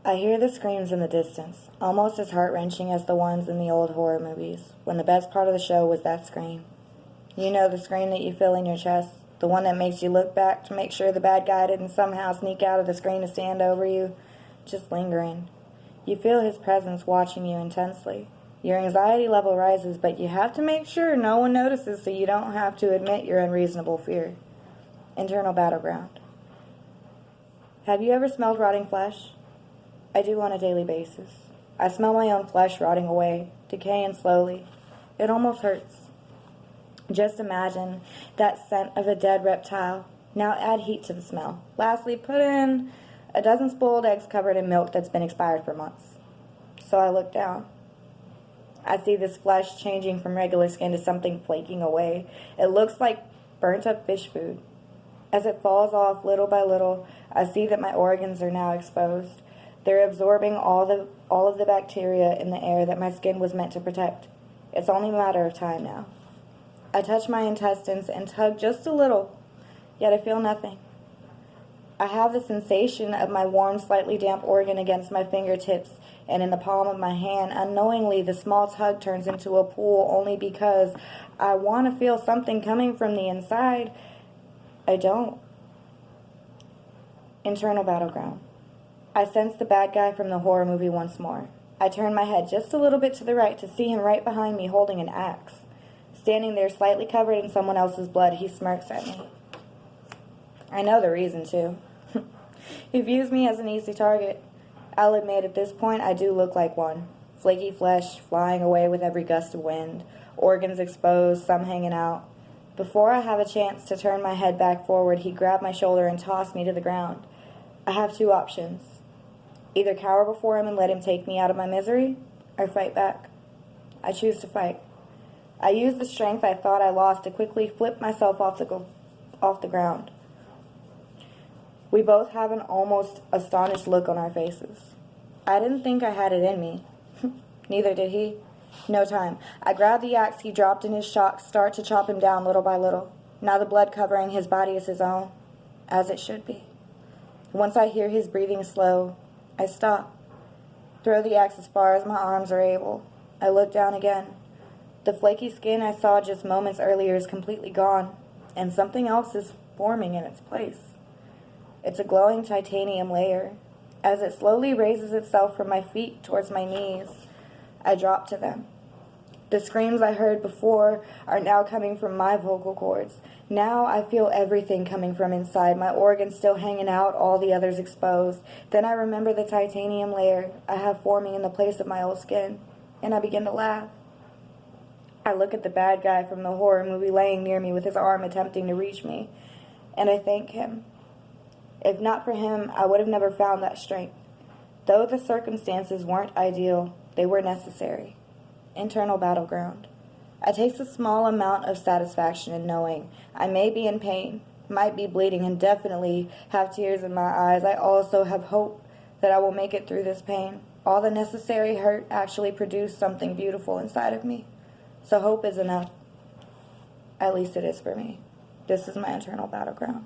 I hear the screams in the distance, almost as heart-wrenching as the ones in the old horror movies, when the best part of the show was that scream. You know, the scream that you feel in your chest, the one that makes you look back to make sure the bad guy didn't somehow sneak out of the screen to stand over you, just lingering. You feel his presence watching you intensely. Your anxiety level rises, but you have to make sure no one notices so you don't have to admit your unreasonable fear. Internal battleground. Have you ever smelled rotting flesh? I do on a daily basis. I smell my own flesh rotting away, decaying slowly. It almost hurts. Just imagine that scent of a dead reptile. Now add heat to the smell. Lastly, put in a dozen spoiled eggs covered in milk that's been expired for months. So I look down. I see this flesh changing from regular skin to something flaking away. It looks like burnt up fish food. As it falls off little by little, I see that my organs are now exposed. They're absorbing all of the bacteria in the air that my skin was meant to protect. It's only a matter of time now. I touch my intestines and tug just a little, yet I feel nothing. I have the sensation of my warm, slightly damp organ against my fingertips and in the palm of my hand. Unknowingly, the small tug turns into a pool only because I want to feel something coming from the inside. I don't. Internal battleground. I sense the bad guy from the horror movie once more. I turn my head just a little bit to the right to see him right behind me holding an axe. Standing there slightly covered in someone else's blood, he smirks at me. I know the reason, too. He views me as an easy target. I'll admit at this point I do look like one. Flaky flesh flying away with every gust of wind, organs exposed, some hanging out. Before I have a chance to turn my head back forward, he grabbed my shoulder and tossed me to the ground. I have two options. Either cower before him and let him take me out of my misery, or fight back. I choose to fight. I use the strength I thought I lost to quickly flip myself off the ground. We both have an almost astonished look on our faces. I didn't think I had it in me. Neither did he. No time. I grab the axe he dropped in his shock, start to chop him down little by little. Now the blood covering his body is his own, as it should be. Once I hear his breathing slow, I stop. Throw the axe as far as my arms are able. I look down again. The flaky skin I saw just moments earlier is completely gone, and something else is forming in its place. It's a glowing titanium layer. As it slowly raises itself from my feet towards my knees, I drop to them. The screams I heard before are now coming from my vocal cords. Now I feel everything coming from inside, my organs still hanging out, all the others exposed. Then I remember the titanium layer I have forming in the place of my old skin, and I begin to laugh. I look at the bad guy from the horror movie laying near me with his arm attempting to reach me, and I thank him. If not for him, I would have never found that strength. Though the circumstances weren't ideal, they were necessary. Internal battleground. I taste a small amount of satisfaction in knowing I may be in pain, might be bleeding, and definitely have tears in my eyes. I also have hope that I will make it through this pain. All the necessary hurt actually produced something beautiful inside of me. So hope is enough. At least it is for me. This is my internal battleground.